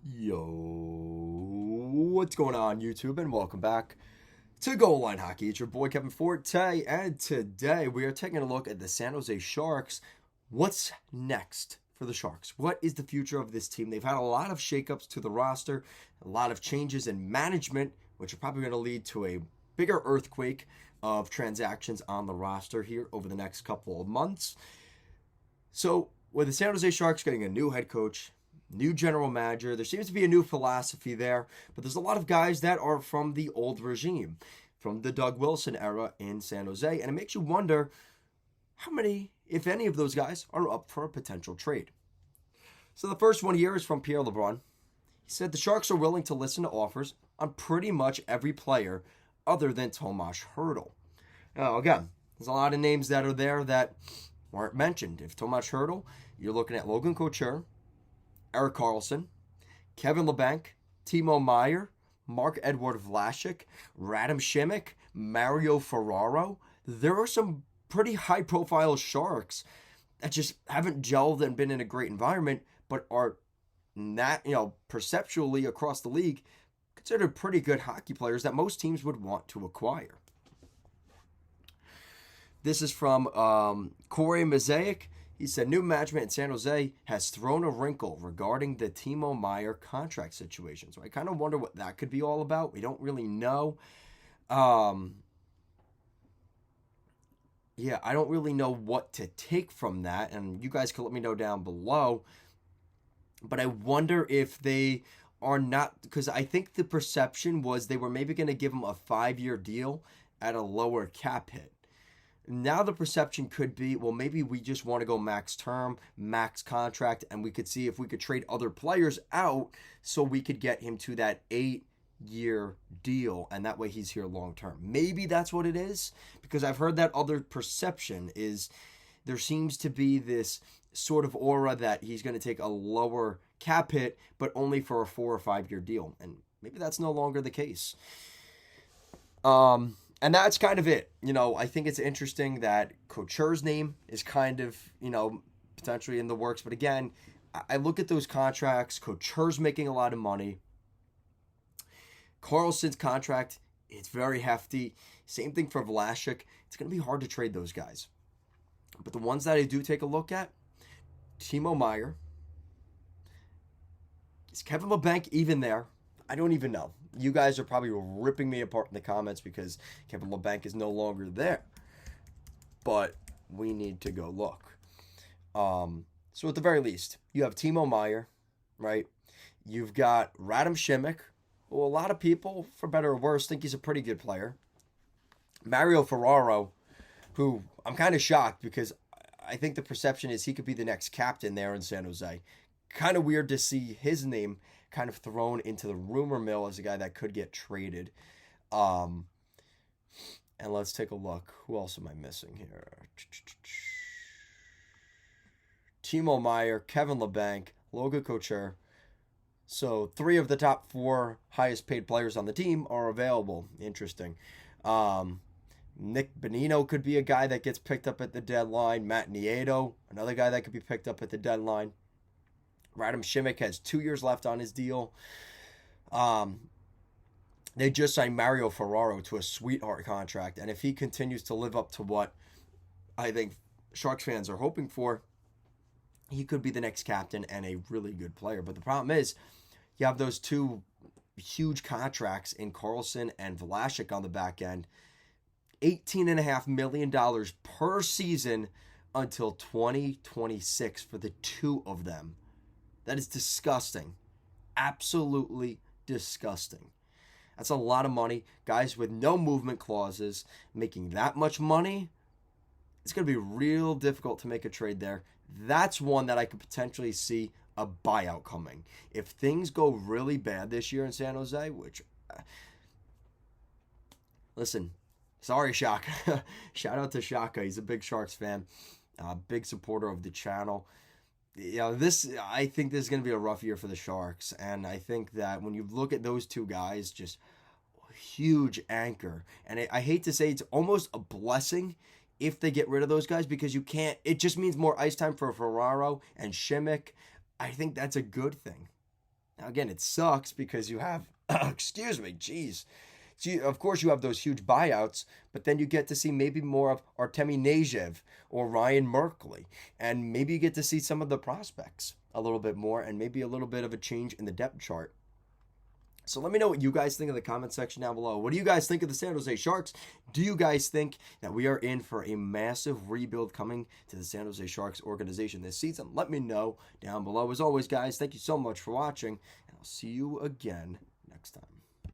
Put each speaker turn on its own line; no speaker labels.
Yo, what's going on, YouTube? And welcome back to Goal Line Hockey. It's your boy Kevin Forte, and today we are taking a look at the San Jose Sharks. What's next for the Sharks? What is the future of this team? They've had a lot of shakeups to the roster, a lot of changes in management, which are probably going to lead to a bigger earthquake of transactions on the roster here over the next couple of months. So, with the San Jose Sharks getting a new head coach, new general manager, there seems to be a new philosophy there, but there's a lot of guys that are from the old regime, from the Doug Wilson era in San Jose, and it makes you wonder how many, if any, of those guys are up for a potential trade. So the first one here is from Pierre LeBrun. He said the Sharks are willing to listen to offers on pretty much every player other than Tomas Hertl. Now, again, there's a lot of names that are there that weren't mentioned. If Tomas Hertl, you're looking at Logan Couture, Erik Karlsson, Kevin Labanc, Timo Meier, Marc-Edouard Vlasic, Radim Simek, Mario Ferraro. There are some pretty high-profile Sharks that just haven't gelled and been in a great environment, but are not, perceptually across the league considered pretty good hockey players that most teams would want to acquire. This is from Corey Mosaic. He said, new management in San Jose has thrown a wrinkle regarding the Timo Meier contract situation. So I kind of wonder what that could be all about. We don't really know. I don't really know what to take from that. And you guys can let me know down below. But I wonder if they are not, because I think the perception was they were maybe going to give him a 5-year deal at a lower cap hit. Now the perception could be, well, maybe we just want to go max term, max contract, and we could see if we could trade other players out so we could get him to that 8-year deal, and that way he's here long term. Maybe that's what it is, because I've heard that other perception is there seems to be this sort of aura that he's going to take a lower cap hit, but only for a 4 or 5-year deal, and maybe that's no longer the case. And that's kind of it. I think it's interesting that Couture's name is kind of, potentially in the works. But again, I look at those contracts. Couture's making a lot of money. Karlsson's contract, it's very hefty. Same thing for Vlasic. It's going to be hard to trade those guys. But the ones that I do take a look at, Timo Meier. Is Kevin Labanc even there? I don't even know. You guys are probably ripping me apart in the comments because Kevin Labanc is no longer there. But we need to go look. So at the very least, you have Timo Meier, right? You've got Radim Simek, who a lot of people, for better or worse, think he's a pretty good player. Mario Ferraro, who I'm kind of shocked because I think the perception is he could be the next captain there in San Jose. Kind of weird to see his name kind of thrown into the rumor mill as a guy that could get traded. And let's take a look. Who else am I missing here? Timo Meier, Kevin Labanc, Logan Couture. So 3 of the top 4 highest paid players on the team are available. Interesting. Nick Bonino could be a guy that gets picked up at the deadline. Matt Nieto, another guy that could be picked up at the deadline. Radim Simek has 2 years left on his deal. They just signed Mario Ferraro to a sweetheart contract, and if he continues to live up to what I think Sharks fans are hoping for, he could be the next captain and a really good player. But the problem is, you have those 2 huge contracts in Karlsson and Vlasic on the back end. $18.5 million per season until 2026 for the 2 of them. That is disgusting. Absolutely disgusting. That's a lot of money. Guys with no movement clauses making that much money, it's going to be real difficult to make a trade there. That's one that I could potentially see a buyout coming. If things go really bad this year in San Jose, which, listen, sorry, Shaka. Shout out to Shaka. He's a big Sharks fan, big supporter of the channel. I think this is going to be a rough year for the Sharks. And I think that when you look at those 2 guys, just huge anchor. And I hate to say it's almost a blessing if they get rid of those guys because you can't, it just means more ice time for Ferraro and Simek. I think that's a good thing. Now, again, it sucks because you have, excuse me, geez. So of course, you have those huge buyouts, but then you get to see maybe more of Artemi Nejev or Ryan Merkley, and maybe you get to see some of the prospects a little bit more, and maybe a little bit of a change in the depth chart. So let me know what you guys think in the comment section down below. What do you guys think of the San Jose Sharks? Do you guys think that we are in for a massive rebuild coming to the San Jose Sharks organization this season? Let me know down below. As always, guys, thank you so much for watching, and I'll see you again next time.